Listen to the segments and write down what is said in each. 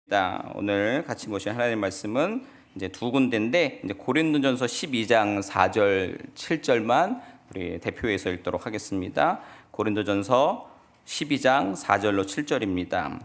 오늘 같이 보실 하나님 말씀은 이제 두 군데인데 이제 고린도전서 12장 4절 7절만 우리 대표해서 읽도록 하겠습니다. 고린도전서 12장 4절로 7절입니다.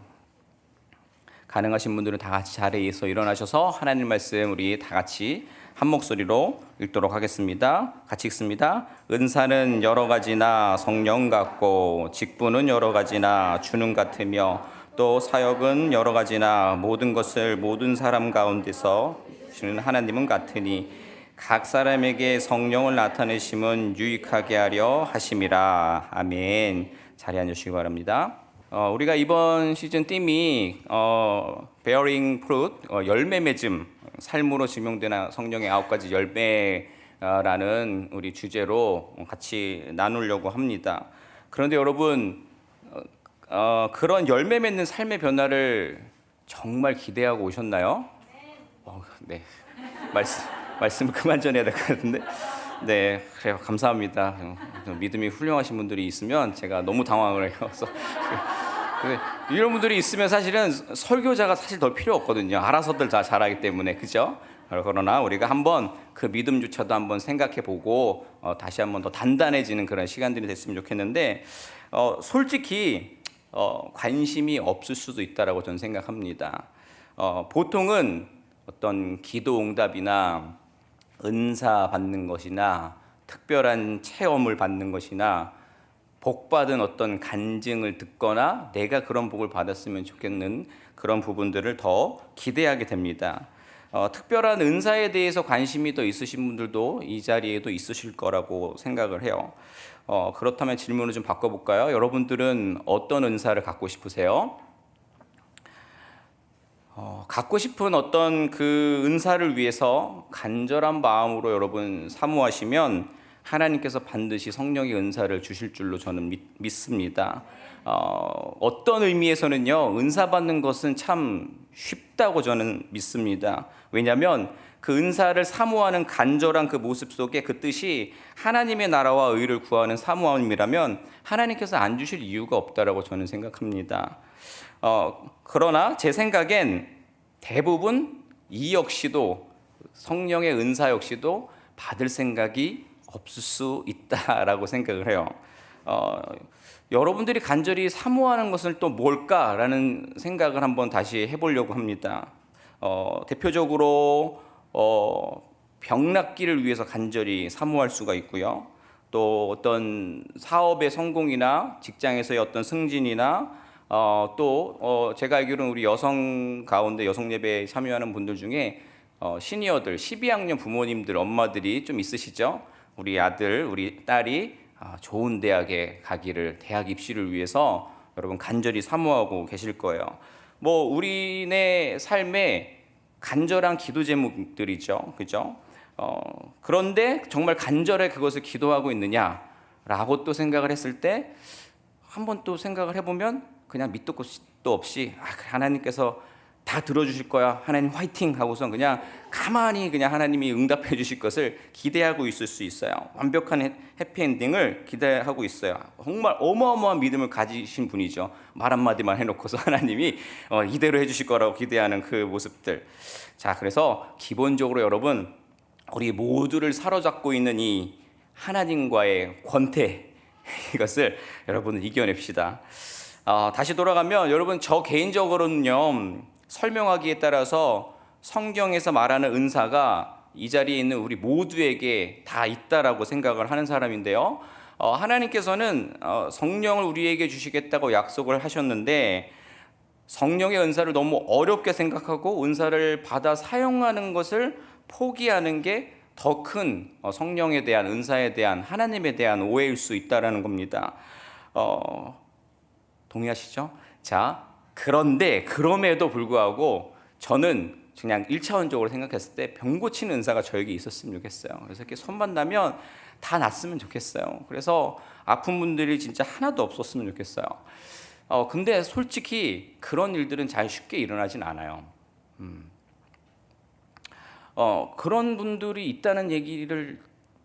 가능하신 분들은 다 같이 자리에서 일어나셔서 하나님 말씀 우리 다 같이 한 목소리로 읽도록 하겠습니다. 같이 읽습니다. 은사는 여러 가지나 성령 같고 직분은 여러 가지나 주는 같으며 또 사역은 여러 가지나 모든 것을 모든 사람 가운데서 주는 하나님은 같으니 각 사람에게 성령을 나타내심은 유익하게 하려 하심이라. 아멘. 자리 앉으시기 바랍니다. 우리가 이번 시즌 팀이 bearing fruit, 열매 맺음, 삶으로 증명되는 성령의 9가지 열매라는 우리 주제로 같이 나누려고 합니다. 그런데 여러분, 그런 열매 맺는 삶의 변화를 정말 기대하고 오셨나요? 네. 말씀 그만 전해야 될 것 같은데. 네, 그래요. 감사합니다. 믿음이 훌륭하신 분들이 있으면 제가 너무 당황을 해서. 이런 분들이 있으면 사실은 설교자가 사실 더 필요 없거든요. 알아서들 다 잘하기 때문에, 그죠? 그러나 우리가 한번 그 믿음조차도 한번 생각해보고 다시 한번 더 단단해지는 그런 시간들이 됐으면 좋겠는데, 솔직히 관심이 없을 수도 있다라고 저는 생각합니다. 보통은 어떤 기도 응답이나 은사 받는 것이나 특별한 체험을 받는 것이나 복받은 어떤 간증을 듣거나 내가 그런 복을 받았으면 좋겠는 그런 부분들을 더 기대하게 됩니다. 특별한 은사에 대해서 관심이 더 있으신 분들도 이 자리에도 있으실 거라고 생각을 해요. 그렇다면 질문을 좀 바꿔볼까요? 여러분들은 어떤 은사를 갖고 싶으세요? 갖고 싶은 어떤 그 은사를 위해서 간절한 마음으로 여러분 사모하시면 하나님께서 반드시 성령의 은사를 주실 줄로 저는 믿습니다. 어떤 의미에서는요, 은사 받는 것은 참 쉽다고 저는 믿습니다. 왜냐하면 그 은사를 사모하는 간절한 그 모습 속에 그 뜻이 하나님의 나라와 의를 구하는 사모함이라면 하나님께서 안 주실 이유가 없다라고 저는 생각합니다. 그러나 제 생각엔 대부분 이 역시도 성령의 은사 역시도 받을 생각이 없을 수 있다라고 생각을 해요. 여러분들이 간절히 사모하는 것은 또 뭘까라는 생각을 한번 다시 해보려고 합니다. 대표적으로 병 낫기를 위해서 간절히 사모할 수가 있고요. 또 어떤 사업의 성공이나 직장에서의 어떤 승진이나 또 제가 알기로는 우리 여성 가운데 여성 예배에 참여하는 분들 중에 시니어들 12학년 부모님들 엄마들이 좀 있으시죠? 우리 아들 우리 딸이 좋은 대학에 가기를 대학 입시를 위해서 여러분 간절히 사모하고 계실 거예요. 뭐 우리네 삶에 간절한 기도 제목들이죠, 그죠? 그런데 정말 간절히 그것을 기도하고 있느냐라고 또 생각을 했을 때 한번 또 생각을 해보면 그냥 밑도 끝도 없이 하나님께서 다 들어주실 거야, 하나님 화이팅 하고선 그냥 가만히 그냥 하나님이 응답해 주실 것을 기대하고 있을 수 있어요. 완벽한 해피엔딩을 기대하고 있어요. 정말 어마어마한 믿음을 가지신 분이죠. 말 한마디만 해놓고서 하나님이 이대로 해주실 거라고 기대하는 그 모습들. 자, 그래서 기본적으로 여러분, 우리 모두를 사로잡고 있는 이 하나님과의 권태, 이것을 여러분은 이겨냅시다. 다시 돌아가면 여러분, 저 개인적으로는요, 설명하기에 따라서 성경에서 말하는 은사가 이 자리에 있는 우리 모두에게 다 있다라고 생각을 하는 사람인데요. 하나님께서는 성령을 우리에게 주시겠다고 약속을 하셨는데 성령의 은사를 너무 어렵게 생각하고 은사를 받아 사용하는 것을 포기하는 게 더 큰 성령에 대한 은사에 대한 하나님에 대한 오해일 수 있다라는 겁니다. 동의하시죠? 자, 그런데 그럼에도 불구하고 저는 그냥 1차원적으로 생각했을 때 병 고치는 은사가 저에게 있었으면 좋겠어요. 그래서 이렇게 손 만나면 다 낫으면 좋겠어요. 그래서 아픈 분들이 진짜 하나도 없었으면 좋겠어요. 근데 솔직히 그런 일들은 잘 쉽게 일어나진 않아요. 그런 분들이 있다는 얘기를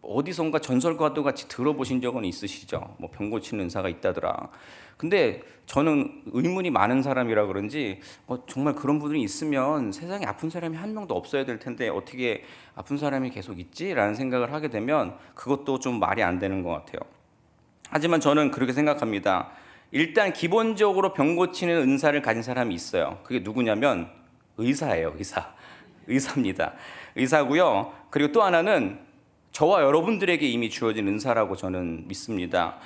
어디선가 전설과도 같이 들어보신 적은 있으시죠? 뭐 병 고치는 은사가 있다더라. 근데 저는 의문이 많은 사람이라 그런지 정말 그런 분들이 있으면 세상에 아픈 사람이 한 명도 없어야 될 텐데 어떻게 아픈 사람이 계속 있지라는 생각을 하게 되면 그것도 좀 말이 안 되는 것 같아요. 하지만 저는 그렇게 생각합니다. 일단 기본적으로 병 고치는 은사를 가진 사람이 있어요. 그게 누구냐면 의사예요. 의사입니다. 의사고요. 그리고 또 하나는 저와 여러분들에게 이미 주어진 은사라고 저는 믿습니다.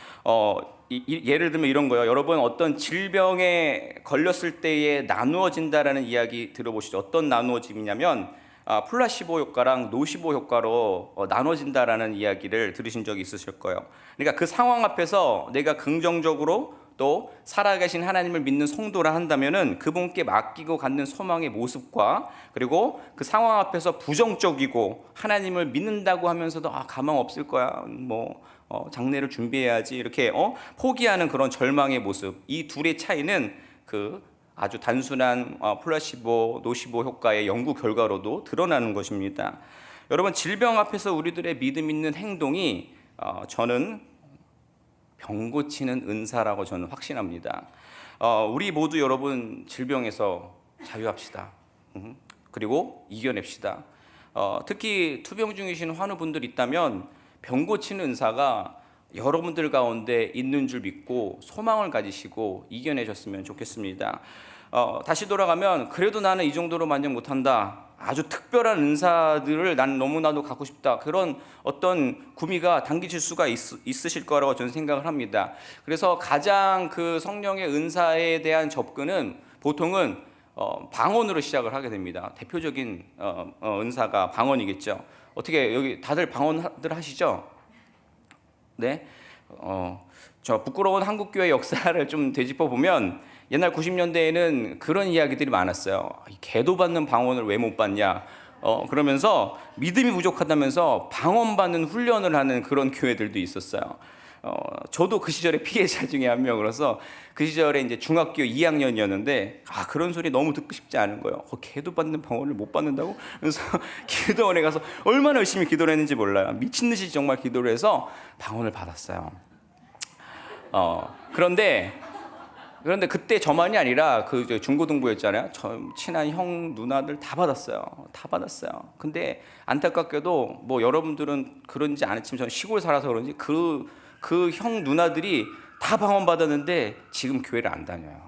예를 들면 이런 거예요. 여러분 어떤 질병에 걸렸을 때에 나누어진다라는 이야기 들어보시죠. 어떤 나누어짐이냐면 플라시보 효과랑 노시보 효과로 나눠진다라는 이야기를 들으신 적이 있으실 거예요. 그러니까 그 상황 앞에서 내가 긍정적으로 또 살아계신 하나님을 믿는 성도라 한다면은 그분께 맡기고 갖는 소망의 모습과 그리고 그 상황 앞에서 부정적이고 하나님을 믿는다고 하면서도 가망 없을 거야 장례를 준비해야지 이렇게 포기하는 그런 절망의 모습, 이 둘의 차이는 그 아주 단순한 플라시보, 노시보 효과의 연구 결과로도 드러나는 것입니다. 여러분 질병 앞에서 우리들의 믿음 있는 행동이 저는 병 고치는 은사라고 저는 확신합니다. 우리 모두 여러분 질병에서 자유합시다. 그리고 이겨냅시다. 특히 투병 중이신 환우분들 있다면 병 고치는 은사가 여러분들 가운데 있는 줄 믿고 소망을 가지시고 이겨내셨으면 좋겠습니다. 다시 돌아가면 그래도 나는 이 정도로 만족 못한다. 아주 특별한 은사들을 난 너무나도 갖고 싶다. 그런 어떤 구미가 당기실 수가 있으실 거라고 저는 생각을 합니다. 그래서 가장 그 성령의 은사에 대한 접근은 보통은 방언으로 시작을 하게 됩니다. 대표적인 은사가 방언이겠죠. 어떻게 여기 다들 방언들 하시죠? 네. 저 부끄러운 한국교회 역사를 좀 되짚어 보면 옛날 90년대에는 그런 이야기들이 많았어요. 계도 받는 방언을 왜 못 받냐? 그러면서 믿음이 부족하다면서 방언 받는 훈련을 하는 그런 교회들도 있었어요. 저도 그 시절의 피해자 중에 한 명으로서 그 시절에 이제 중학교 2학년이었는데 그런 소리 너무 듣고 싶지 않은 거예요. 계도 받는 방언을 못 받는다고? 그래서 기도원에 가서 얼마나 열심히 기도를 했는지 몰라요. 미친 듯이 정말 기도를 해서 방언을 받았어요. 그런데 그때 저만이 아니라 그 중고등부였잖아요. 저 친한 형 누나들 다 받았어요. 근데 안타깝게도 뭐 여러분들은 그런지 않았지만 저는 시골 살아서 그런지 그 형 누나들이 다 방언 받았는데 지금 교회를 안 다녀요.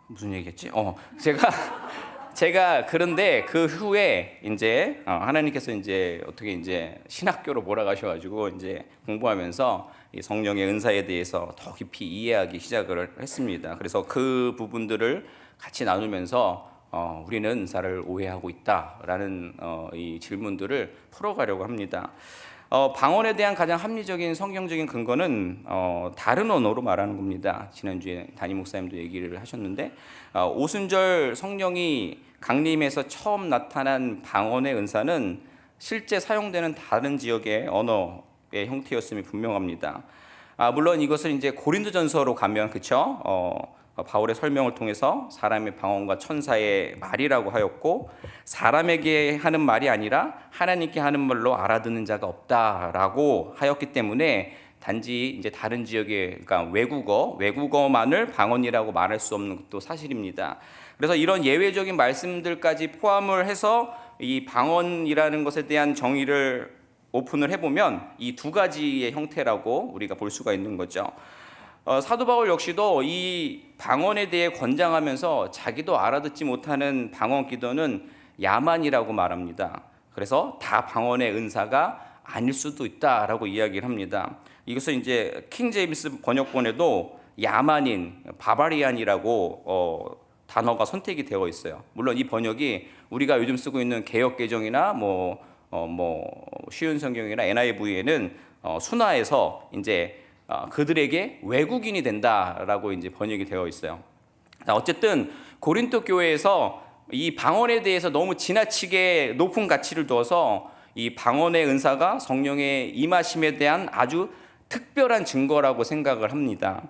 무슨 얘기겠지? 제가 그런데 그 후에 이제 하나님께서 이제 어떻게 이제 신학교로 몰아가셔가지고 이제 공부하면서 이 성령의 은사에 대해서 더 깊이 이해하기 시작을 했습니다. 그래서 그 부분들을 같이 나누면서 우리는 은사를 오해하고 있다라는 이 질문들을 풀어가려고 합니다. 방언에 대한 가장 합리적인 성경적인 근거는 다른 언어로 말하는 겁니다. 지난주에 담임 목사님도 얘기를 하셨는데 오순절 성령이 강림에서 처음 나타난 방언의 은사는 실제 사용되는 다른 지역의 언어의 형태였음이 분명합니다. 물론 이것을 이제 고린도전서로 가면 그쵸? 바울의 설명을 통해서 사람의 방언과 천사의 말이라고 하였고 사람에게 하는 말이 아니라 하나님께 하는 말로 알아듣는 자가 없다라고 하였기 때문에 단지 이제 다른 지역의 그러니까 외국어만을 방언이라고 말할 수 없는 것도 사실입니다. 그래서 이런 예외적인 말씀들까지 포함을 해서 이 방언이라는 것에 대한 정의를 오픈을 해보면 이 두 가지의 형태라고 우리가 볼 수가 있는 거죠. 사도 바울 역시도 이 방언에 대해 권장하면서 자기도 알아듣지 못하는 방언 기도는 야만이라고 말합니다. 그래서 다 방언의 은사가 아닐 수도 있다라고 이야기를 합니다. 이것을 이제 킹 제임스 번역본에도 야만인, 바바리안이라고 단어가 선택이 되어 있어요. 물론 이 번역이 우리가 요즘 쓰고 있는 개역 개정이나 쉬운 성경이나 NIV에는 순화해서 이제 그들에게 외국인이 된다라고 이제 번역이 되어 있어요. 어쨌든 고린도 교회에서 이 방언에 대해서 너무 지나치게 높은 가치를 두어서 이 방언의 은사가 성령의 임하심에 대한 아주 특별한 증거라고 생각을 합니다.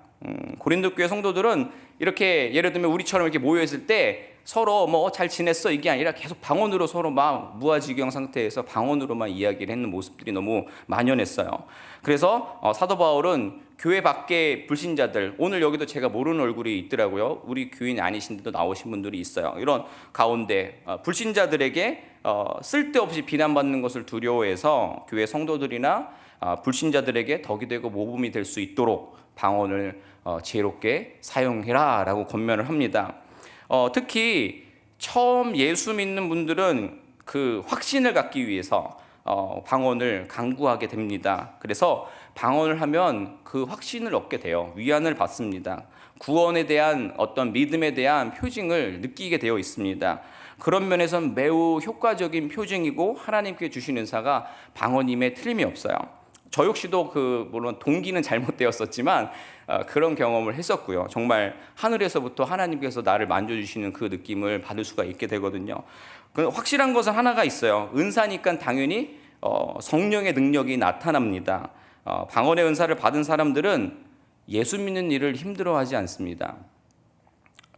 고린도 교회 성도들은 이렇게 예를 들면 우리처럼 이렇게 모여 있을 때 서로 뭐 잘 지냈어 이게 아니라 계속 방언으로 서로 막 무아지경 상태에서 방언으로만 이야기를 했는 모습들이 너무 만연했어요. 그래서 사도 바울은 교회 밖에 불신자들, 오늘 여기도 제가 모르는 얼굴이 있더라고요. 우리 교인이 아니신데도 나오신 분들이 있어요. 이런 가운데 불신자들에게 쓸데없이 비난받는 것을 두려워해서 교회 성도들이나 불신자들에게 덕이 되고 모범이 될 수 있도록 방언을 지혜롭게 사용해라 라고 권면을 합니다. 특히 처음 예수 믿는 분들은 그 확신을 갖기 위해서 방언을 강구하게 됩니다. 그래서 방언을 하면 그 확신을 얻게 돼요. 위안을 받습니다. 구원에 대한 어떤 믿음에 대한 표징을 느끼게 되어 있습니다. 그런 면에서는 매우 효과적인 표징이고 하나님께 주신 은사가 방언임에 틀림이 없어요. 저 역시도 물론 동기는 잘못되었었지만 그런 경험을 했었고요. 정말 하늘에서부터 하나님께서 나를 만져주시는 그 느낌을 받을 수가 있게 되거든요. 확실한 것은 하나가 있어요. 은사니까 당연히 성령의 능력이 나타납니다. 방언의 은사를 받은 사람들은 예수 믿는 일을 힘들어하지 않습니다.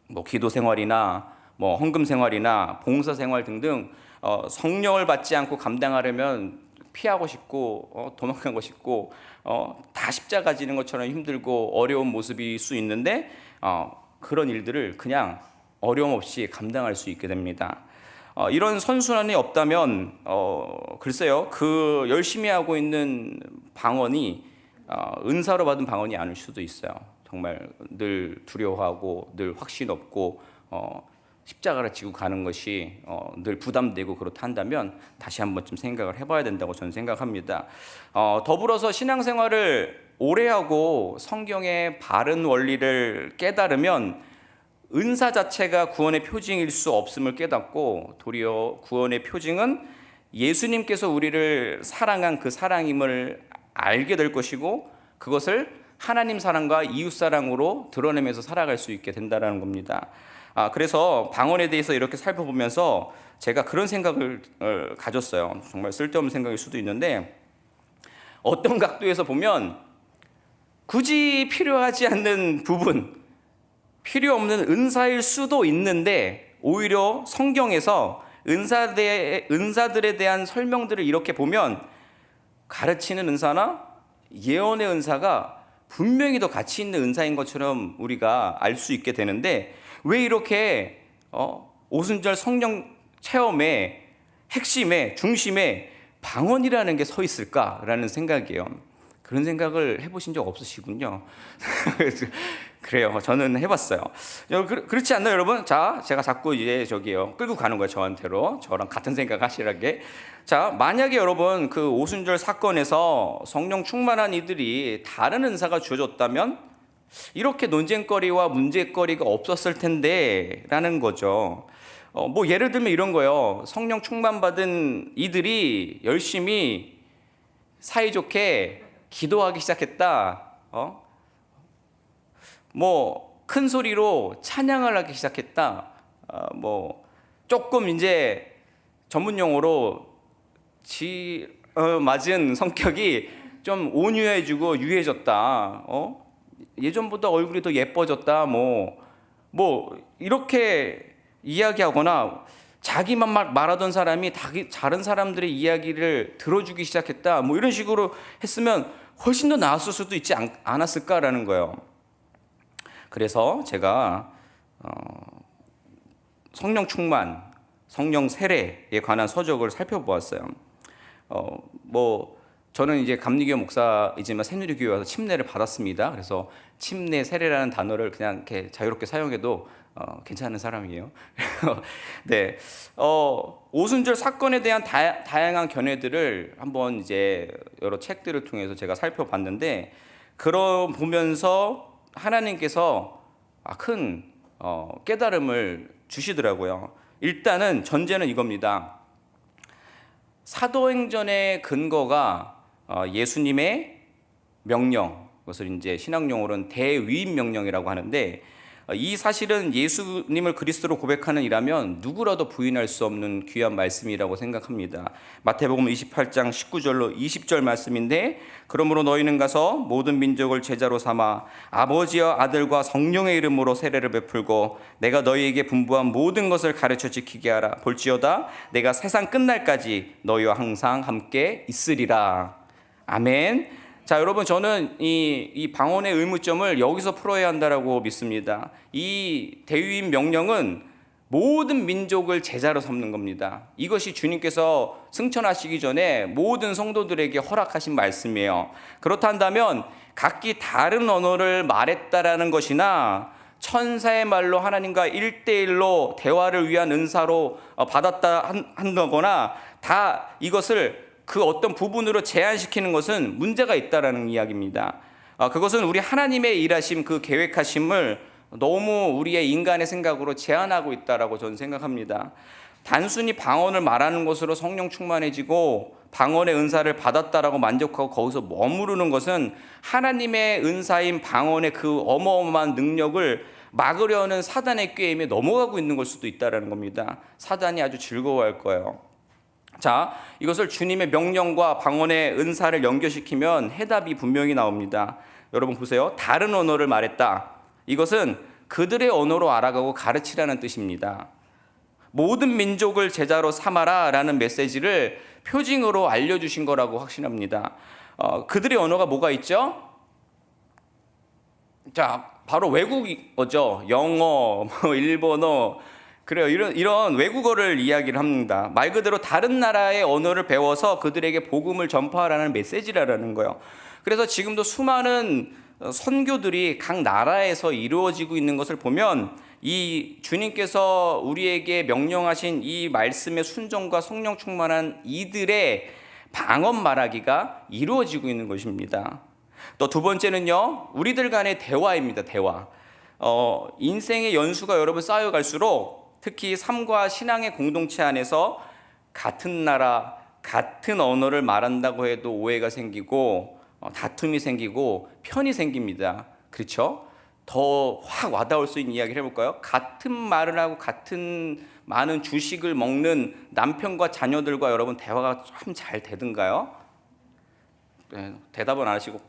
뭐 기도 생활이나 뭐 헌금 생활이나 봉사 생활 등등 성령을 받지 않고 감당하려면 피하고 싶고 도망가고 싶고 다 십자가 지는 것처럼 힘들고 어려운 모습일 수 있는데 그런 일들을 그냥 어려움 없이 감당할 수 있게 됩니다. 이런 선순환이 없다면 글쎄요, 그 열심히 하고 있는 방언이 은사로 받은 방언이 아닐 수도 있어요. 정말 늘 두려워하고 늘 확신 없고 십자가를 지고 가는 것이 늘 부담되고 그렇다 한다면 다시 한번 좀 생각을 해봐야 된다고 저는 생각합니다. 더불어서 신앙생활을 오래 하고 성경의 바른 원리를 깨달으면 은사 자체가 구원의 표징일 수 없음을 깨닫고 도리어 구원의 표징은 예수님께서 우리를 사랑한 그 사랑임을 알게 될 것이고 그것을 하나님 사랑과 이웃 사랑으로 드러내면서 살아갈 수 있게 된다는 겁니다. 그래서 방언에 대해서 이렇게 살펴보면서 제가 그런 생각을 가졌어요. 정말 쓸데없는 생각일 수도 있는데 어떤 각도에서 보면 굳이 필요하지 않는 부분, 필요 없는 은사일 수도 있는데 오히려 성경에서 은사들에 대한 설명들을 이렇게 보면 가르치는 은사나 예언의 은사가 분명히 더 가치 있는 은사인 것처럼 우리가 알 수 있게 되는데 왜 이렇게 오순절 성령 체험의 핵심에 중심에 방언이라는 게 서 있을까라는 생각이에요. 그런 생각을 해보신 적 없으시군요. 그래요. 저는 해봤어요. 그렇지 않나요, 여러분? 자, 제가 자꾸 이제 끌고 가는 거예요, 저한테로. 저랑 같은 생각 하시라게. 자, 만약에 여러분 그 오순절 사건에서 성령 충만한 이들이 다른 은사가 주어졌다면 이렇게 논쟁거리와 문제거리가 없었을 텐데 라는 거죠. 뭐 예를 들면 이런 거예요. 성령 충만받은 이들이 열심히 사이좋게 기도하기 시작했다. 뭐 큰 소리로 찬양을 하기 시작했다. 뭐 조금 이제 전문 용어로 맞은 성격이 좀 온유해지고 유해졌다. 예전보다 얼굴이 더 예뻐졌다. 뭐 이렇게 이야기하거나 자기만 말하던 사람이 다른 사람들의 이야기를 들어주기 시작했다. 뭐 이런 식으로 했으면 훨씬 더 나았을 수도 있지 않았을까라는 거예요. 그래서 제가 성령 충만, 성령 세례에 관한 서적을 살펴보았어요. 저는 이제 감리교 목사이지만 새누리교회 와서 침례를 받았습니다. 그래서 침례 세례라는 단어를 그냥 이렇게 자유롭게 사용해도 괜찮은 사람이에요. 네, 오순절 사건에 대한 다양한 견해들을 한번 이제 여러 책들을 통해서 제가 살펴봤는데 그런 보면서 하나님께서 큰 깨달음을 주시더라고요. 일단은 전제는 이겁니다. 사도행전의 근거가 예수님의 명령, 그것을 이제 신학용어로는 대위임 명령이라고 하는데 이 사실은 예수님을 그리스도로 고백하는 이라면 누구라도 부인할 수 없는 귀한 말씀이라고 생각합니다. 마태복음 28장 19절로 20절 말씀인데, 그러므로 너희는 가서 모든 민족을 제자로 삼아 아버지와 아들과 성령의 이름으로 세례를 베풀고 내가 너희에게 분부한 모든 것을 가르쳐 지키게 하라. 볼지어다 내가 세상 끝날까지 너희와 항상 함께 있으리라. 아멘. 자, 여러분, 저는 이 방언의 의무점을 여기서 풀어야 한다라고 믿습니다. 이 대위임 명령은 모든 민족을 제자로 삼는 겁니다. 이것이 주님께서 승천하시기 전에 모든 성도들에게 허락하신 말씀이에요. 그렇다 한다면 각기 다른 언어를 말했다라는 것이나 천사의 말로 하나님과 1대1로 대화를 위한 은사로 받았다 한다거나 다 이것을 그 어떤 부분으로 제한시키는 것은 문제가 있다라는 이야기입니다. 그것은 우리 하나님의 일하심, 그 계획하심을 너무 우리의 인간의 생각으로 제한하고 있다라고 저는 생각합니다. 단순히 방언을 말하는 것으로 성령 충만해지고 방언의 은사를 받았다라고 만족하고 거기서 머무르는 것은 하나님의 은사인 방언의 그 어마어마한 능력을 막으려는 사단의 꾀임에 넘어가고 있는 걸 수도 있다라는 겁니다. 사단이 아주 즐거워할 거예요. 자, 이것을 주님의 명령과 방언의 은사를 연결시키면 해답이 분명히 나옵니다. 여러분 보세요. 다른 언어를 말했다. 이것은 그들의 언어로 알아가고 가르치라는 뜻입니다. 모든 민족을 제자로 삼아라 라는 메시지를 표징으로 알려주신 거라고 확신합니다. 그들의 언어가 뭐가 있죠? 자, 바로 외국어죠. 영어, 일본어, 그래요. 이런 외국어를 이야기를 합니다. 말 그대로 다른 나라의 언어를 배워서 그들에게 복음을 전파하라는 메시지라는 거예요. 그래서 지금도 수많은 선교들이 각 나라에서 이루어지고 있는 것을 보면 이 주님께서 우리에게 명령하신 이 말씀의 순종과 성령 충만한 이들의 방언 말하기가 이루어지고 있는 것입니다. 또 두 번째는요, 우리들 간의 대화입니다. 대화. 인생의 연수가 여러분 쌓여갈수록 특히 삶과 신앙의 공동체 안에서 같은 나라, 같은 언어를 말한다고 해도 오해가 생기고 다툼이 생기고 편이 생깁니다. 그렇죠? 더 확 와닿을 수 있는 이야기를 해볼까요? 같은 말을 하고 같은 많은 주식을 먹는 남편과 자녀들과 여러분 대화가 참 잘 되던가요? 네, 대답은 안 하시고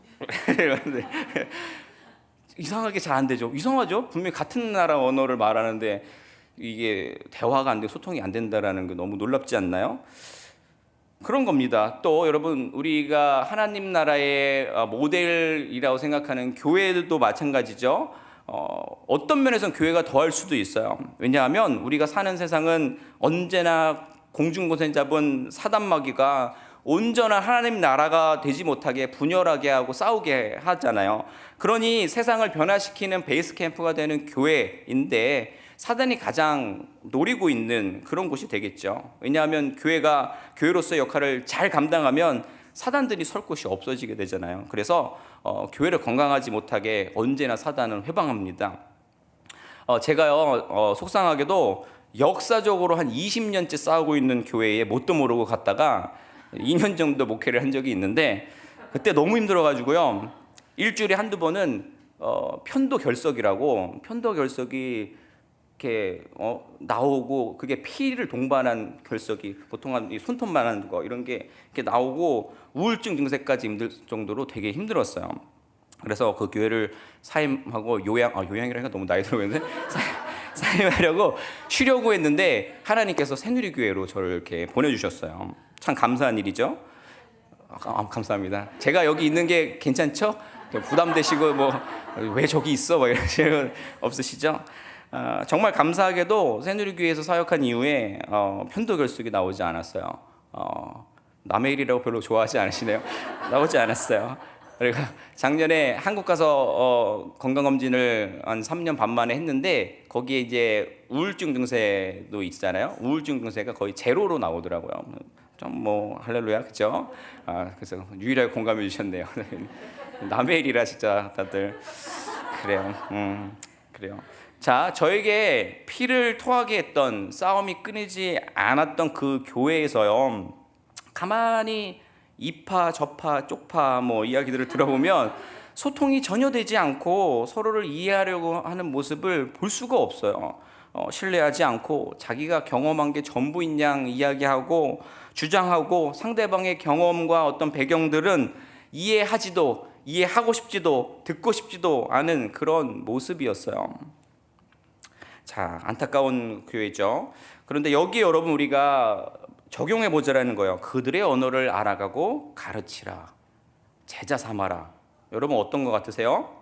이상하게 잘 안 되죠. 이상하죠? 분명히 같은 나라 언어를 말하는데 이게 대화가 안 되고 소통이 안 된다라는 게 너무 놀랍지 않나요? 그런 겁니다. 또 여러분, 우리가 하나님 나라의 모델이라고 생각하는 교회도 마찬가지죠. 어떤 면에서는 교회가 더할 수도 있어요. 왜냐하면 우리가 사는 세상은 언제나 공중고생 잡은 사단마귀가 온전한 하나님 나라가 되지 못하게 분열하게 하고 싸우게 하잖아요. 그러니 세상을 변화시키는 베이스 캠프가 되는 교회인데 사단이 가장 노리고 있는 그런 곳이 되겠죠. 왜냐하면 교회가 교회로서의 역할을 잘 감당하면 사단들이 설 곳이 없어지게 되잖아요. 그래서 교회를 건강하지 못하게 언제나 사단은 회방합니다. 제가요, 속상하게도 역사적으로 한 20년째 싸우고 있는 교회에 뭣도 모르고 갔다가 2년 정도 목회를 한 적이 있는데 그때 너무 힘들어가지고요, 일주일에 한두 번은 편도 결석이 이렇게 나오고, 그게 피를 동반한 결석이 보통 한 손톱만한 거 이런 게 이렇게 나오고 우울증 증세까지 힘들 정도로 되게 힘들었어요. 그래서 그 교회를 사임하고 요양이라니까 너무 나이 들어 보이는데 사임하려고 쉬려고 했는데 하나님께서 새누리교회로 저를 이렇게 보내주셨어요. 참 감사한 일이죠. 감사합니다. 제가 여기 있는 게 괜찮죠? 부담되시고 뭐 왜 저기 있어? 뭐 이런 건 없으시죠? 정말 감사하게도 새누리교회에서 사역한 이후에 편도 결석이 나오지 않았어요. 남의 일이라고 별로 좋아하지 않으시네요. 나오지 않았어요. 그리고 작년에 한국 가서 건강검진을 한 3년 반 만에 했는데 거기에 이제 우울증 증세도 있잖아요. 우울증 증세가 거의 제로로 나오더라고요. 좀 뭐 할렐루야, 그죠? 그래서 유일하게 공감해 주셨네요. 남의 일이라 진짜 다들 그래요. 그래요. 자, 저에게 피를 토하게 했던, 싸움이 끊이지 않았던 그 교회에서요, 가만히 이파 저파 쪽파 뭐 이야기들을 들어보면 소통이 전혀 되지 않고 서로를 이해하려고 하는 모습을 볼 수가 없어요. 신뢰하지 않고 자기가 경험한 게 전부인 양 이야기하고 주장하고 상대방의 경험과 어떤 배경들은 이해하고 싶지도 듣고 싶지도 않은 그런 모습이었어요. 자, 안타까운 교회죠. 그런데 여기 여러분 우리가 적용해 보자라는 거예요. 그들의 언어를 알아가고 가르치라. 제자 삼아라. 여러분 어떤 것 같으세요?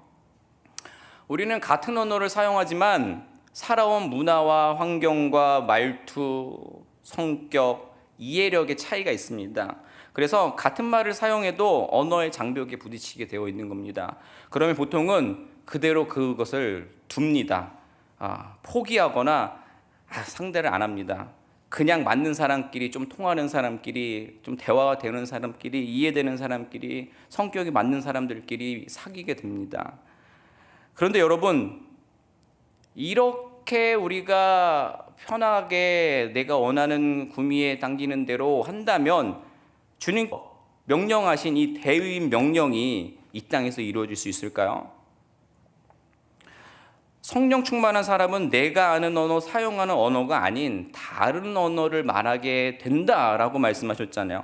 우리는 같은 언어를 사용하지만 살아온 문화와 환경과 말투, 성격, 이해력의 차이가 있습니다. 그래서 같은 말을 사용해도 언어의 장벽에 부딪히게 되어 있는 겁니다. 그러면 보통은 그대로 그것을 둡니다. 포기하거나 상대를 안 합니다. 그냥 맞는 사람끼리, 좀 통하는 사람끼리, 좀 대화가 되는 사람끼리, 이해되는 사람끼리, 성격이 맞는 사람들끼리 사귀게 됩니다. 그런데 여러분, 이렇게 우리가 편하게 내가 원하는 구미에 당기는 대로 한다면 주님 명령하신 이 대위임 명령이 이 땅에서 이루어질 수 있을까요? 성령 충만한 사람은 내가 아는 언어, 사용하는 언어가 아닌 다른 언어를 말하게 된다라고 말씀하셨잖아요.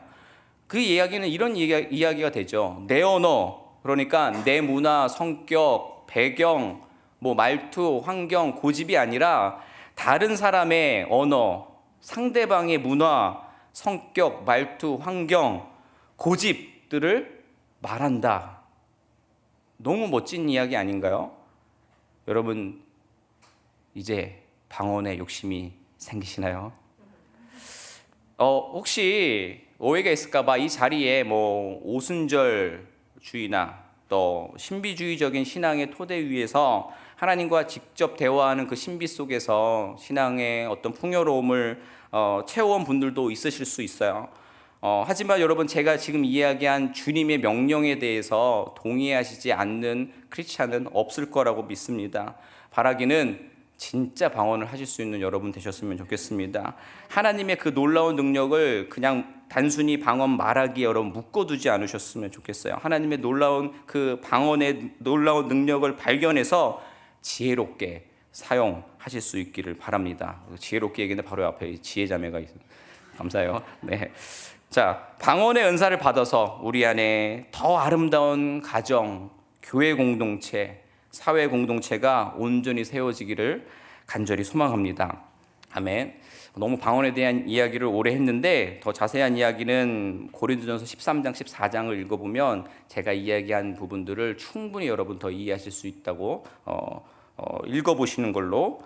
그 이야기는 이런 이야기가 되죠. 내 언어, 그러니까 내 문화, 성격, 배경, 말투, 환경, 고집이 아니라 다른 사람의 언어, 상대방의 문화, 성격, 말투, 환경, 고집들을 말한다. 너무 멋진 이야기 아닌가요? 여러분, 이제 방언에 욕심이 생기시나요? 혹시 오해가 있을까봐 이 자리에 오순절주의나 또 신비주의적인 신앙의 토대 위에서 하나님과 직접 대화하는 그 신비 속에서 신앙의 어떤 풍요로움을 채워온 분들도 있으실 수 있어요. 하지만 여러분, 제가 지금 이야기한 주님의 명령에 대해서 동의하시지 않는 크리스찬은 없을 거라고 믿습니다. 바라기는 진짜 방언을 하실 수 있는 여러분 되셨으면 좋겠습니다. 하나님의 그 놀라운 능력을 그냥 단순히 방언 말하기에 여러분 묶어두지 않으셨으면 좋겠어요. 하나님의 놀라운 그 방언의 놀라운 능력을 발견해서 지혜롭게 사용하실 수 있기를 바랍니다. 지혜롭게 얘기는 바로 앞에 지혜자매가 있어요. 감사해요. 네. 자, 방언의 은사를 받아서 우리 안에 더 아름다운 가정, 교회 공동체, 사회 공동체가 온전히 세워지기를 간절히 소망합니다. 아멘. 너무 방언에 대한 이야기를 오래 했는데 더 자세한 이야기는 고린도전서 13장, 14장을 읽어보면 제가 이야기한 부분들을 충분히 여러분 더 이해하실 수 있다고 읽어보시는 걸로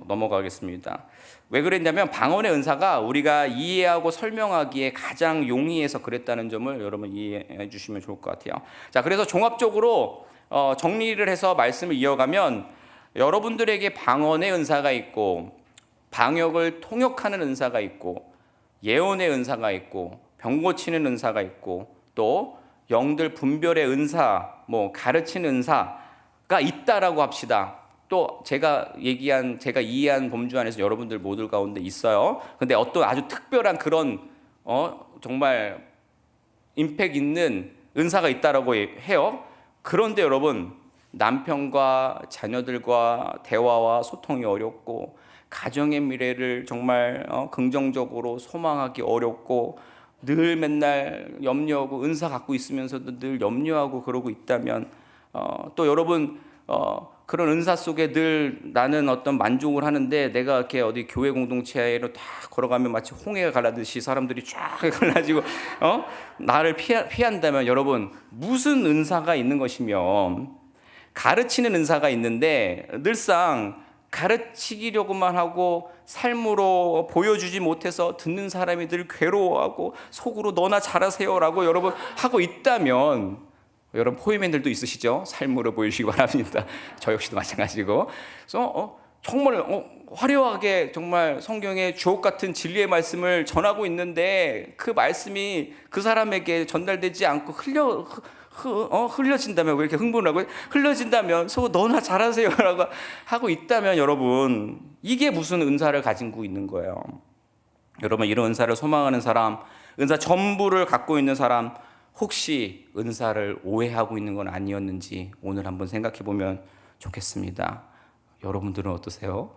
넘어가겠습니다. 왜 그랬냐면 방언의 은사가 우리가 이해하고 설명하기에 가장 용이해서 그랬다는 점을 여러분 이해해 주시면 좋을 것 같아요. 자, 그래서 종합적으로 정리를 해서 말씀을 이어가면 여러분들에게 방언의 은사가 있고 방역을 통역하는 은사가 있고 예언의 은사가 있고 병 고치는 은사가 있고 또 영들 분별의 은사, 가르치는 은사가 있다라고 합시다. 또 제가 이해한 범주 안에서 여러분들 모두 가운데 있어요. 근데 어떤 아주 특별한 그런 정말 임팩트 있는 은사가 있다라고 해요. 그런데 여러분, 남편과 자녀들과 대화와 소통이 어렵고 가정의 미래를 정말 긍정적으로 소망하기 어렵고 늘 맨날 염려하고 은사 갖고 있으면서도 늘 염려하고 그러고 있다면 또 여러분 그런 은사 속에 늘 나는 어떤 만족을 하는데 내가 이렇게 어디 교회 공동체로 다 걸어가면 마치 홍해가 갈라듯이 사람들이 쫙 갈라지고 나를 피한다면 여러분 무슨 은사가 있는 것이며 가르치는 은사가 있는데 늘상 가르치려고만 하고 삶으로 보여주지 못해서 듣는 사람이 늘 괴로워하고 속으로 너나 잘하세요라고 여러분 하고 있다면 여러분 포위맨들도 있으시죠? 삶으로 보여주시기 바랍니다. 저 역시도 마찬가지고. 그래서 정말 화려하게 정말 성경의 주옥 같은 진리의 말씀을 전하고 있는데 그 말씀이 그 사람에게 전달되지 않고 흘려진다면 왜 이렇게 흥분하고 흘려진다면 너나 잘하세요라고 하고 있다면 여러분 이게 무슨 은사를 가지고 있는 거예요? 여러분 이런 은사를 소망하는 사람, 은사 전부를 갖고 있는 사람 혹시 은사를 오해하고 있는 건 아니었는지 오늘 한번 생각해 보면 좋겠습니다. 여러분들은 어떠세요?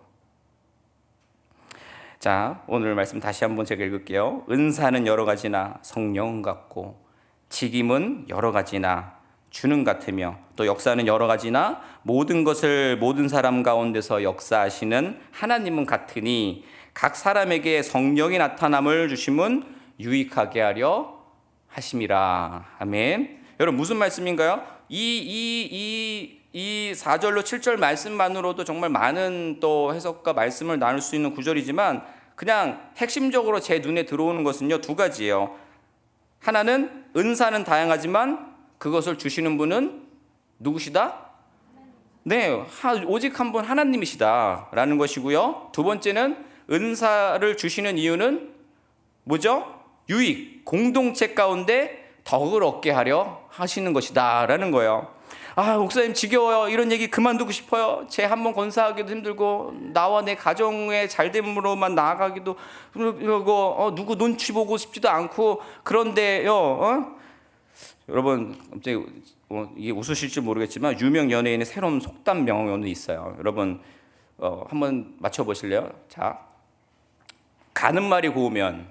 자, 오늘 말씀 다시 한번 제가 읽을게요. 은사는 여러 가지나 성령은 같고, 직임은 여러 가지나 주는 같으며, 또 역사는 여러 가지나 모든 것을 모든 사람 가운데서 역사하시는 하나님은 같으니, 각 사람에게 성령이 나타남을 주심은 유익하게 하려 하심이라. 아멘. 여러분, 무슨 말씀인가요? 이 4절로 7절 말씀만으로도 정말 많은 또 해석과 말씀을 나눌 수 있는 구절이지만, 그냥 핵심적으로 제 눈에 들어오는 것은요, 두 가지예요. 하나는 은사는 다양하지만 그것을 주시는 분은 누구시다? 네, 오직 한 분 하나님이시다라는 것이고요. 두 번째는 은사를 주시는 이유는 뭐죠? 유익, 공동체 가운데 덕을 얻게 하려 하시는 것이다라는 거예요. 아, 목사님 지겨워요. 이런 얘기 그만두고 싶어요. 제 한번 건사하기도 힘들고, 나와 내 가정의 잘됨으로만 나아가기도 그러고, 누구 눈치 보고 싶지도 않고, 그런데요, 여러분, 갑자기 이게 웃으실지 모르겠지만 유명 연예인의 새로운 속담 명언이 있어요. 여러분, 한번 맞춰보실래요? 자, 가는 말이 고우면,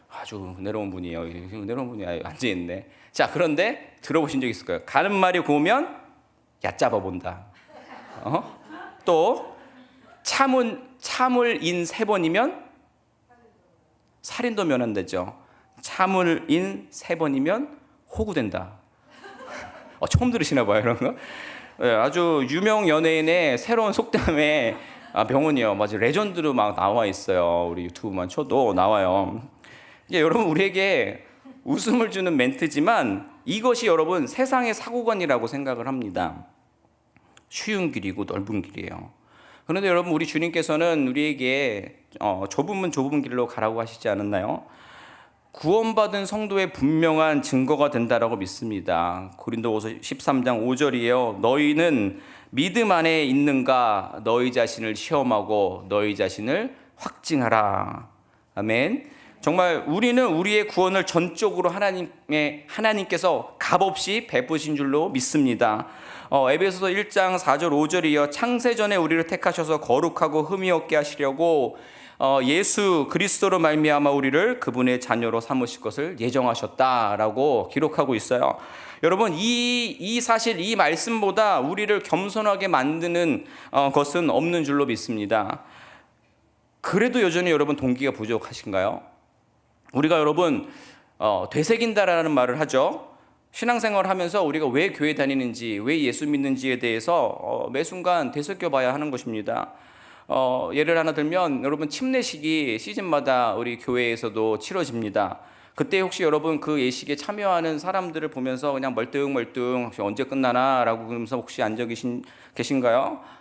아주 내려온 분이에요. 내려온 분이 앉아있네. 자, 그런데 들어보신 적 있을 거예요. 가는 말이 고우면 얕잡아 본다. 또 참을 인 3번이면 살인도 면한다죠. 참을 인 3번이면 호구된다. 처음 들으시나 봐요, 이런 거. 네, 아주 유명 연예인의 새로운 속담의 명언이요. 맞아요. 레전드로 막 나와 있어요. 우리 유튜브만 쳐도 나와요. 여러분, 우리에게 웃음을 주는 멘트지만 이것이 여러분 세상의 사고관이라고 생각을 합니다. 쉬운 길이고 넓은 길이에요. 그런데 여러분, 우리 주님께서는 우리에게 좁은 길로 가라고 하시지 않았나요? 구원받은 성도의 분명한 증거가 된다라고 믿습니다. 고린도후서 13장 5절이에요. 너희는 믿음 안에 있는가? 너희 자신을 시험하고 너희 자신을 확증하라. 아멘. 정말 우리는 우리의 구원을 전적으로 하나님께서 값없이 베푸신 줄로 믿습니다. 에베소서 1장 4절 5절이요. 창세전에 우리를 택하셔서 거룩하고 흠이 없게 하시려고 예수 그리스도로 말미암아 우리를 그분의 자녀로 삼으실 것을 예정하셨다라고 기록하고 있어요. 여러분, 이 사실, 이 말씀보다 우리를 겸손하게 만드는 것은 없는 줄로 믿습니다. 그래도 여전히 여러분 동기가 부족하신가요? 우리가 여러분 되새긴다라는 말을 하죠. 신앙생활을 하면서 우리가 왜 교회 다니는지, 왜 예수 믿는지에 대해서 매 순간 되새겨 봐야 하는 것입니다. 예를 하나 들면, 여러분 침례식이 시즌마다 우리 교회에서도 치러집니다. 그때 혹시 여러분 그 예식에 참여하는 사람들을 보면서 그냥 멀뚱멀뚱 언제 끝나나 라고 그러면서 혹시 앉아 계신가요?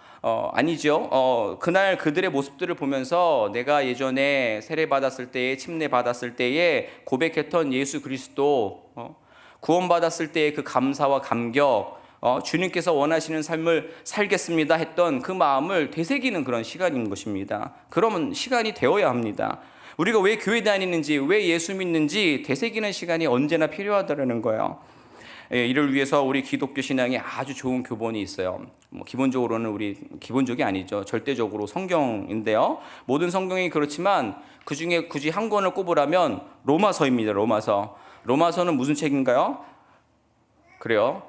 아니죠. 그날 그들의 모습들을 보면서 내가 예전에 세례 받았을 때에, 침례 받았을 때에 고백했던 예수 그리스도, 구원 받았을 때의 그 감사와 감격, 주님께서 원하시는 삶을 살겠습니다 했던 그 마음을 되새기는 그런 시간인 것입니다. 그러면 시간이 되어야 합니다. 우리가 왜 교회 다니는지, 왜 예수 믿는지 되새기는 시간이 언제나 필요하다는 거예요. 이를 위해서 우리 기독교 신앙에 아주 좋은 교본이 있어요. 기본적으로는 기본적이 아니죠. 절대적으로 성경인데요. 모든 성경이 그렇지만 그 중에 굳이 한 권을 꼽으라면 로마서입니다. 로마서는 무슨 책인가요? 그래요.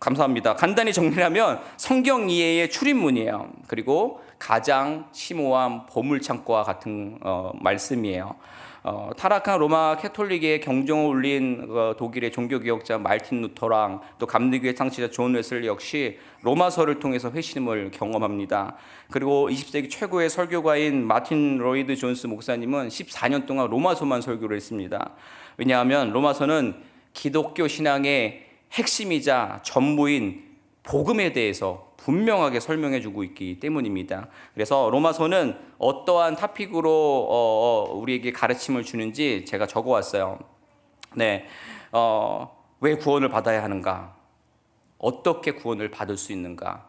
감사합니다. 간단히 정리하면 성경 이해의 출입문이에요. 그리고 가장 심오한 보물창고와 같은 말씀이에요. 타락한 로마 캐톨릭의 경종을 울린 독일의 종교개혁자 말틴 루터랑 또 감리교의 창시자 존 웨슬리 역시 로마서를 통해서 회심을 경험합니다. 그리고 20세기 최고의 설교가인 마틴 로이드 존스 목사님은 14년 동안 로마서만 설교를 했습니다. 왜냐하면 로마서는 기독교 신앙의 핵심이자 전부인 복음에 대해서 분명하게 설명해 주고 있기 때문입니다. 그래서 로마서는 어떠한 토픽으로 우리에게 가르침을 주는지 제가 적어왔어요. 네, 왜 구원을 받아야 하는가? 어떻게 구원을 받을 수 있는가?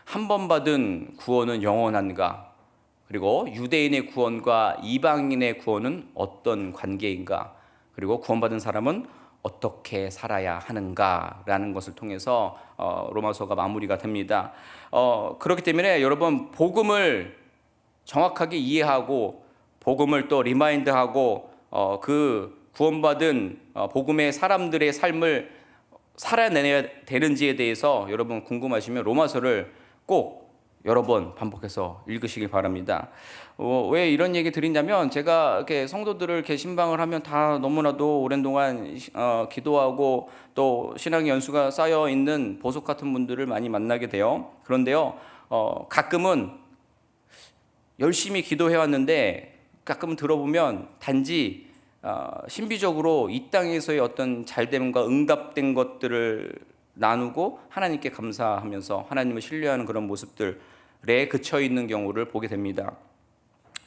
한 번 받은 구원은 영원한가? 그리고 유대인의 구원과 이방인의 구원은 어떤 관계인가? 그리고 구원받은 사람은 어떻게 살아야 하는가라는 것을 통해서 로마서가 마무리가 됩니다. 그렇기 때문에 여러분 복음을 정확하게 이해하고 복음을 또 리마인드하고 그 구원받은 복음의 사람들의 삶을 살아내야 되는지에 대해서 여러분 궁금하시면 로마서를 꼭 여러 번 반복해서 읽으시길 바랍니다. 왜 이런 얘기 드리냐면 제가 이렇게 성도들을 이렇게 신방을 하면 다 너무나도 오랜 동안 기도하고 또 신앙의 연수가 쌓여 있는 보석 같은 분들을 많이 만나게 돼요. 그런데요, 가끔은 열심히 기도해 왔는데 가끔은 들어보면 단지 신비적으로 이 땅에서의 어떤 잘됨과 응답된 것들을 나누고 하나님께 감사하면서 하나님을 신뢰하는 그런 모습들에 그쳐 있는 경우를 보게 됩니다.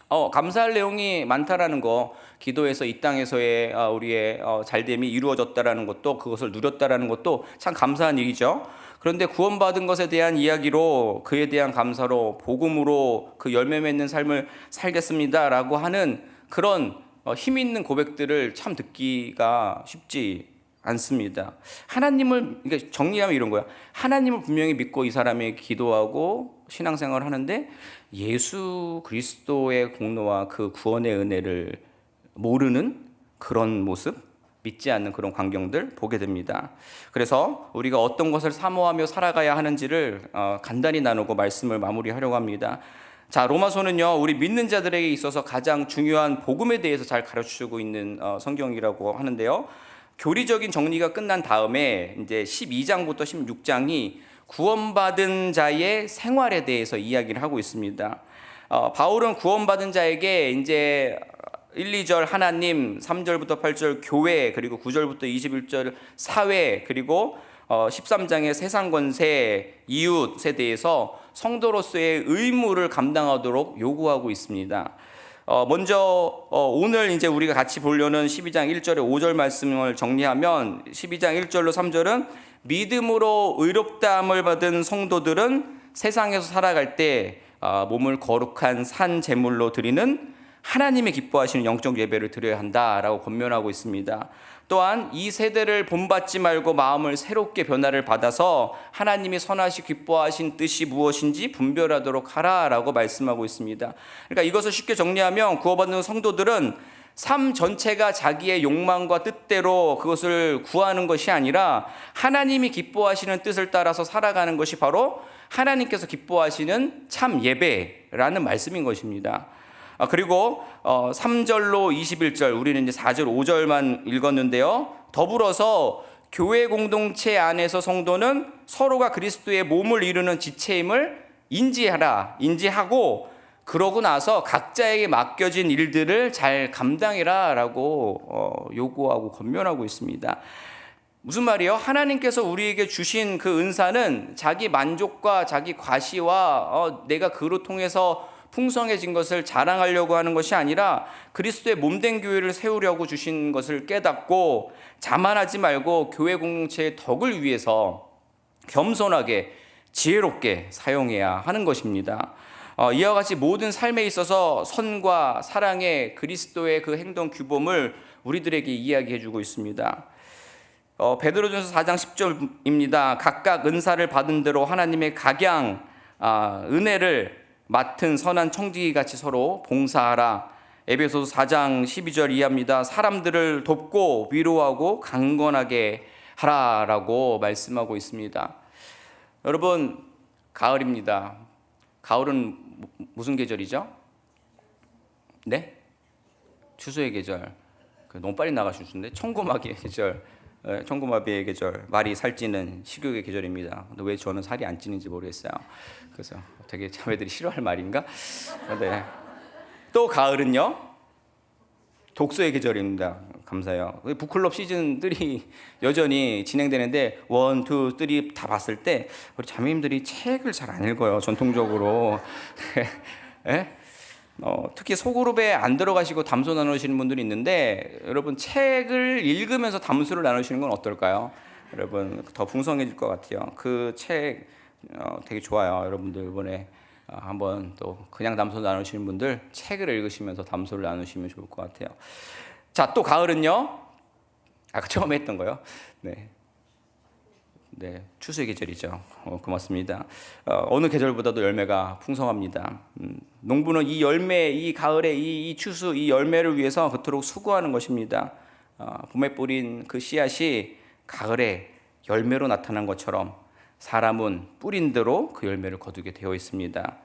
감사할 내용이 많다라는 거, 기도에서 이 땅에서의 우리의 잘됨이 이루어졌다라는 것도, 그것을 누렸다라는 것도 참 감사한 일이죠. 그런데 구원받은 것에 대한 이야기로, 그에 대한 감사로, 복음으로 그 열매 맺는 삶을 살겠습니다라고 하는 그런 힘 있는 고백들을 참 듣기가 쉽지 않습니다. 하나님을, 그러니까 정리하면 이런 거야. 하나님을 분명히 믿고 이 사람이 기도하고 신앙생활을 하는데 예수 그리스도의 공로와 그 구원의 은혜를 모르는 그런 모습, 믿지 않는 그런 광경들 보게 됩니다. 그래서 우리가 어떤 것을 사모하며 살아가야 하는지를 간단히 나누고 말씀을 마무리하려고 합니다. 자, 로마서는요, 우리 믿는 자들에게 있어서 가장 중요한 복음에 대해서 잘 가르치고 있는 성경이라고 하는데요. 교리적인 정리가 끝난 다음에 이제 12장부터 16장이 구원받은 자의 생활에 대해서 이야기를 하고 있습니다. 바울은 구원받은 자에게 이제 1, 2절 하나님, 3절부터 8절 교회, 그리고 9절부터 21절 사회, 그리고 13장의 세상 권세, 이웃에 대해서 성도로서의 의무를 감당하도록 요구하고 있습니다. 먼저 오늘 이제 우리가 같이 보려는 12장 1절에 5절 말씀을 정리하면 12장 1절로 3절은 믿음으로 의롭다함을 받은 성도들은 세상에서 살아갈 때 몸을 거룩한 산 제물로 드리는 하나님의 기뻐하시는 영적 예배를 드려야 한다라고 권면하고 있습니다. 또한 이 세대를 본받지 말고 마음을 새롭게 변화를 받아서 하나님이 선하시 기뻐하신 뜻이 무엇인지 분별하도록 하라라고 말씀하고 있습니다. 그러니까 이것을 쉽게 정리하면 구원받는 성도들은 삶 전체가 자기의 욕망과 뜻대로 그것을 구하는 것이 아니라 하나님이 기뻐하시는 뜻을 따라서 살아가는 것이 바로 하나님께서 기뻐하시는 참 예배라는 말씀인 것입니다. 그리고 3절로 21절, 우리는 이제 4절 5절만 읽었는데요. 더불어서 교회 공동체 안에서 성도는 서로가 그리스도의 몸을 이루는 지체임을 인지하고 그러고 나서 각자에게 맡겨진 일들을 잘 감당해라 라고 요구하고 권면하고 있습니다. 무슨 말이에요? 하나님께서 우리에게 주신 그 은사는 자기 만족과 자기 과시와 내가 그로 통해서 풍성해진 것을 자랑하려고 하는 것이 아니라 그리스도의 몸된 교회를 세우려고 주신 것을 깨닫고 자만하지 말고 교회 공동체의 덕을 위해서 겸손하게 지혜롭게 사용해야 하는 것입니다. 이와 같이 모든 삶에 있어서 선과 사랑의 그리스도의 그 행동 규범을 우리들에게 이야기해 주고 있습니다. 베드로전서 4장 10절입니다. 각각 은사를 받은 대로 하나님의 각양 은혜를 맡은 선한 청지기같이 서로 봉사하라. 에베소서 4장 12절 이하입니다. 사람들을 돕고 위로하고 강건하게 하라라고 말씀하고 있습니다. 여러분, 가을입니다. 가을은 무슨 계절이죠? 네? 추수의 계절. 너무 빨리 나가주셨는데 청고마비의 계절. 청고마비의 계절, 말이 살찌는 식욕의 계절입니다. 근데 왜 저는 살이 안 찌는지 모르겠어요. 그래서 되게 자매들이 싫어할 말인가? 네. 또 가을은요, 독서의 계절입니다. 감사해요. 북클럽 시즌 3 여전히 진행되는데 1, 2, 3 다 봤을 때 우리 자매님들이 책을 잘 안 읽어요. 전통적으로. 네? 특히 소그룹에 안 들어가시고 담소 나누시는 분들이 있는데 여러분 책을 읽으면서 담소를 나누시는 건 어떨까요? 여러분 더 풍성해질 것 같아요. 그 책 되게 좋아요. 여러분들 이번에 한번 또 그냥 담소 나누시는 분들 책을 읽으시면서 담소를 나누시면 좋을 것 같아요. 자, 또 가을은요, 아까 처음에 했던 거요? 네. 네, 추수의 계절이죠. 고맙습니다. 어느 계절보다도 열매가 풍성합니다. 농부는 이 열매, 이 가을에 이 추수, 이 열매를 위해서 그토록 수고하는 것입니다. 봄에 뿌린 그 씨앗이 가을에 열매로 나타난 것처럼 사람은 뿌린 대로 그 열매를 거두게 되어 있습니다.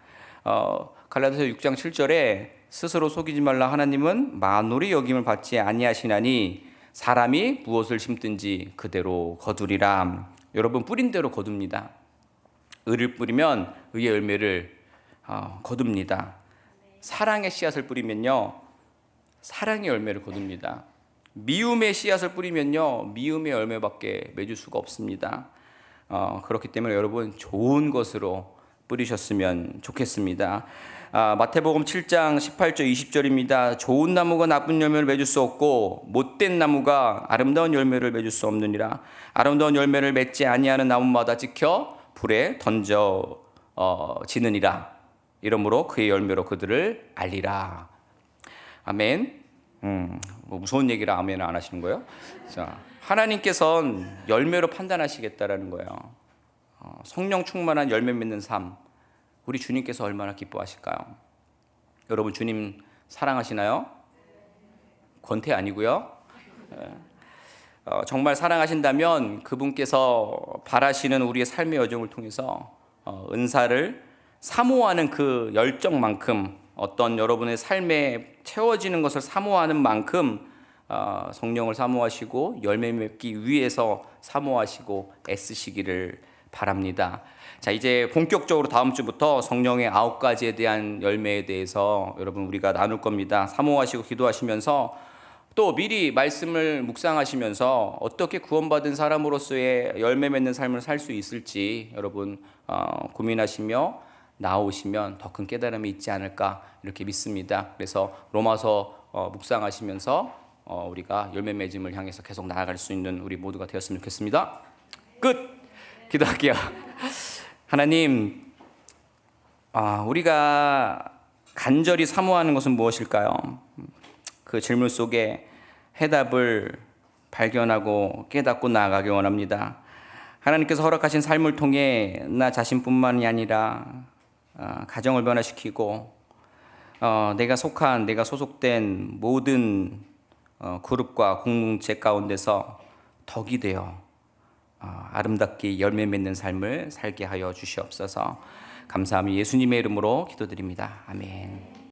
갈라디아서 6장 7절에 스스로 속이지 말라 하나님은 만홀히 여김을 받지 아니하시나니 사람이 무엇을 심든지 그대로 거두리라. 여러분 뿌린 대로 거둡니다. 의를 뿌리면 의의 열매를 거둡니다. 사랑의 씨앗을 뿌리면요 사랑의 열매를 거둡니다. 미움의 씨앗을 뿌리면요 미움의 열매밖에 맺을 수가 없습니다. 그렇기 때문에 여러분 좋은 것으로 뿌리셨으면 좋겠습니다. 마태복음 7장 18절 20절입니다. 좋은 나무가 나쁜 열매를 맺을 수 없고 못된 나무가 아름다운 열매를 맺을 수 없느니라. 아름다운 열매를 맺지 아니하는 나무마다 찍혀 불에 던져지느니라. 이러므로 그의 열매로 그들을 알리라. 아멘. 뭐 무서운 얘기라 아멘을 안 하시는 거예요? 자, 하나님께서는 열매로 판단하시겠다라는 거예요. 성령 충만한 열매 맺는 삶, 우리 주님께서 얼마나 기뻐하실까요? 여러분 주님 사랑하시나요? 권태 아니고요. 정말 사랑하신다면 그분께서 바라시는 우리의 삶의 여정을 통해서 은사를 사모하는 그 열정만큼 어떤 여러분의 삶에 채워지는 것을 사모하는 만큼 성령을 사모하시고 열매 맺기 위해서 사모하시고 애쓰시기를 바랍니다. 자, 이제 본격적으로 다음 주부터 성령의 9가지에 대한 열매에 대해서 여러분 우리가 나눌 겁니다. 사모하시고 기도하시면서 또 미리 말씀을 묵상하시면서 어떻게 구원받은 사람으로서의 열매 맺는 삶을 살 수 있을지 여러분 고민하시며 나오시면 더 큰 깨달음이 있지 않을까 이렇게 믿습니다. 그래서 로마서 묵상하시면서 우리가 열매 맺음을 향해서 계속 나아갈 수 있는 우리 모두가 되었으면 좋겠습니다. 끝! 기도할게요. 하나님, 우리가 간절히 사모하는 것은 무엇일까요? 그 질문 속에 해답을 발견하고 깨닫고 나아가기 원합니다. 하나님께서 허락하신 삶을 통해 나 자신뿐만이 아니라 가정을 변화시키고 내가 소속된 모든 그룹과 공동체 가운데서 덕이 되어 아름답게 열매 맺는 삶을 살게 하여 주시옵소서. 감사하며 예수님의 이름으로 기도드립니다. 아멘.